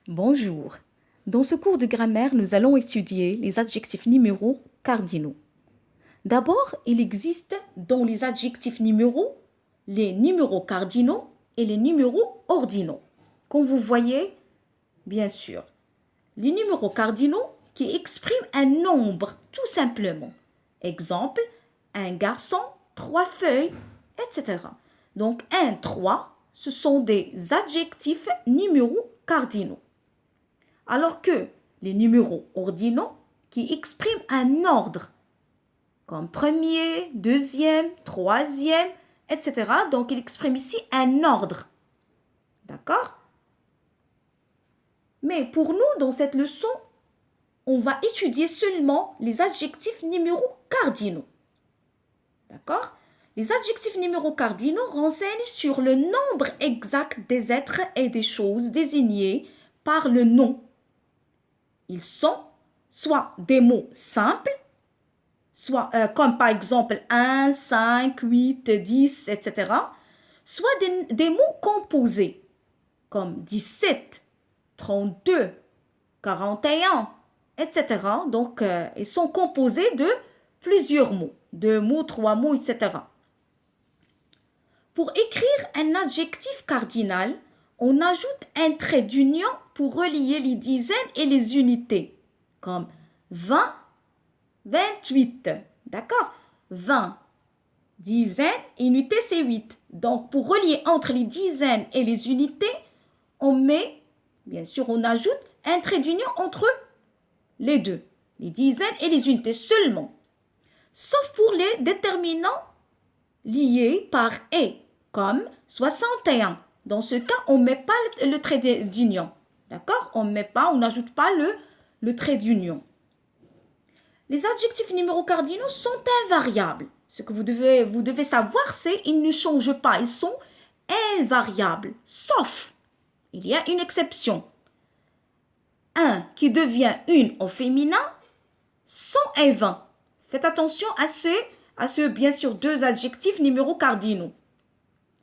Bonjour. Dans ce cours de grammaire, nous allons étudier les adjectifs numéros cardinaux. D'abord, il existe dans les adjectifs numéros les numéros cardinaux et les numéros ordinaux. Comme vous voyez, bien sûr, les numéros cardinaux qui expriment un nombre tout simplement. Exemple, un garçon, 3 feuilles, etc. Donc 1, 3, ce sont des adjectifs numéros cardinaux. Alors que les numéros ordinaux qui expriment un ordre, comme premier, deuxième, troisième, etc. Donc, il exprime ici un ordre. D'accord? Mais pour nous, dans cette leçon, on va étudier seulement les adjectifs numéros cardinaux. D'accord? Les adjectifs numéros cardinaux renseignent sur le nombre exact des êtres et des choses désignés par le nom. Ils sont soit des mots simples, soit comme par exemple 1, 5, 8, 10, etc., soit des mots composés, comme 17, 32, 41, etc. Donc, ils sont composés de plusieurs mots, 2 mots, 3 mots, etc. Pour écrire un adjectif cardinal, on ajoute un trait d'union pour relier les dizaines et les unités, comme 20, 28. D'accord? 20. Dizaines, unité, c'est 8. Donc, pour relier entre les dizaines et les unités, on met, bien sûr, on ajoute un trait d'union entre les deux. Les dizaines et les unités seulement. Sauf pour les déterminants liés par « et », comme 61. Dans ce cas, on ne met pas le trait d'union. D'accord? On n'ajoute pas le trait d'union. Les adjectifs numéros cardinaux sont invariables. Ce que vous devez savoir, c'est qu'ils ne changent pas. Ils sont invariables. Sauf, il y a une exception. Un qui devient une au féminin, 100 et 20. Faites attention à ce, bien sûr, deux adjectifs numéros cardinaux.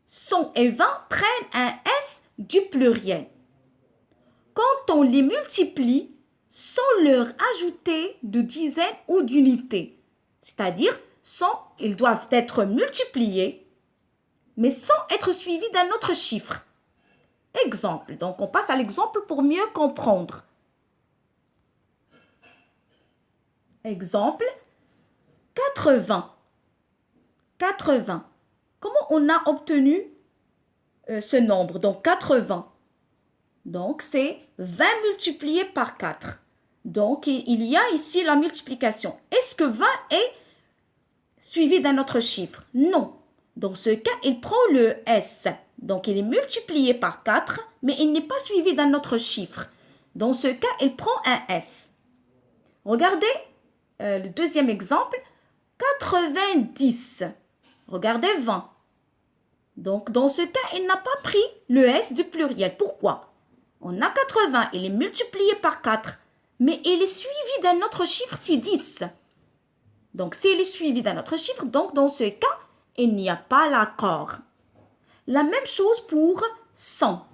100 et 20 prennent un S du pluriel. Quand on les multiplie, sans leur ajouter de dizaines ou d'unités. C'est-à-dire, ils doivent être multipliés, mais sans être suivis d'un autre chiffre. Exemple, donc on passe à l'exemple pour mieux comprendre. Exemple, 80. 80. Comment on a obtenu ce nombre? Donc 80. Donc c'est 20 multiplié par 4. Donc, il y a ici la multiplication. Est-ce que 20 est suivi d'un autre chiffre? Non. Dans ce cas, il prend le S. Donc, il est multiplié par 4, mais il n'est pas suivi d'un autre chiffre. Dans ce cas, il prend un S. Regardez le deuxième exemple. 90. Regardez 20. Donc, dans ce cas, il n'a pas pris le S du pluriel. Pourquoi? On a 80, il est multiplié par 4. Mais il est suivi d'un autre chiffre, c'est 10. Donc, s'il est suivi d'un autre chiffre, donc dans ce cas, il n'y a pas l'accord. La même chose pour 100.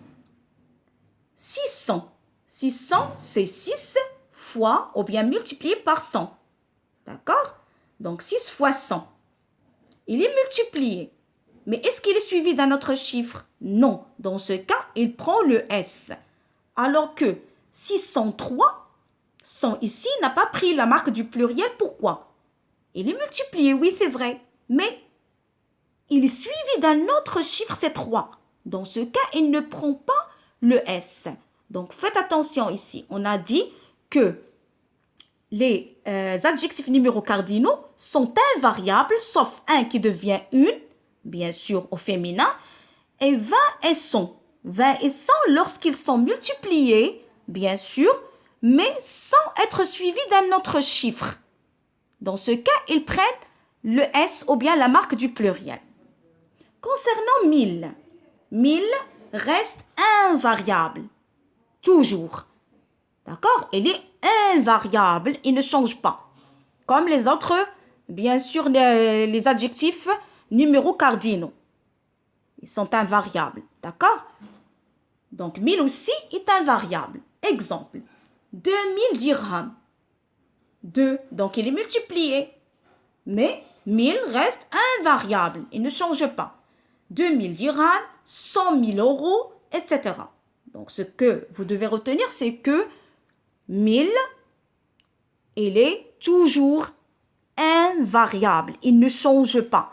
600. 600, c'est 6 fois ou bien multiplié par 100. D'accord? Donc, 6 fois 100. Il est multiplié. Mais est-ce qu'il est suivi d'un autre chiffre? Non. Dans ce cas, il prend le S. Alors que 603, 100 ici n'a pas pris la marque du pluriel. Pourquoi? Il est multiplié, oui, c'est vrai. Mais il est suivi d'un autre chiffre, c'est 3. Dans ce cas, il ne prend pas le S. Donc, faites attention ici. On a dit que les adjectifs numéros cardinaux sont invariables, sauf un qui devient une, bien sûr au féminin, et 20 et 100. 20 et 100 lorsqu'ils sont multipliés, bien sûr, mais sans être suivis d'un autre chiffre. Dans ce cas, ils prennent le S ou bien la marque du pluriel. Concernant 1000, 1000 reste invariable. Toujours. D'accord? Il est invariable, il ne change pas. Comme les autres, bien sûr, les adjectifs numéros cardinaux. Ils sont invariables. D'accord? Donc, 1000 aussi est invariable. Exemple, 2000 dirhams. 2, donc il est multiplié. Mais 1000 reste invariable, il ne change pas. 2000 dirhams, 100 000 euros, etc. Donc ce que vous devez retenir, c'est que 1000, il est toujours invariable, il ne change pas.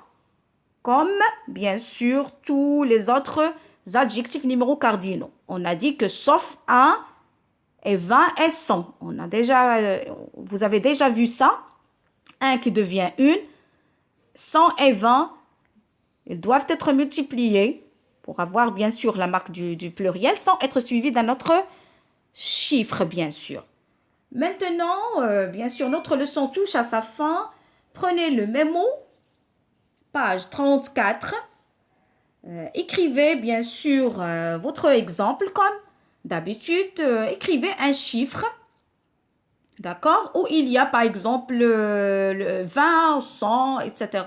Comme, bien sûr, tous les autres adjectifs numéros cardinaux. On a dit que sauf 1 et 20 et 100. Vous avez déjà vu ça. 1 qui devient 1, 100 et 20, ils doivent être multipliés pour avoir, bien sûr, la marque du pluriel sans être suivis d'un autre chiffre, bien sûr. Maintenant, bien sûr, notre leçon touche à sa fin. Prenez le mémo, page 34. Écrivez, bien sûr, votre exemple comme d'habitude. Écrivez un chiffre, d'accord, où il y a, par exemple, le 20, 100, etc.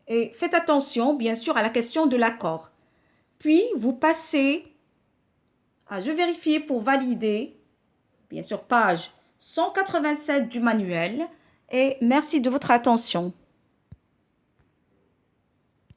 Et faites attention, bien sûr, à la question de l'accord. Puis, vous passez à je vérifie pour valider, bien sûr, page 187 du manuel. Et merci de votre attention.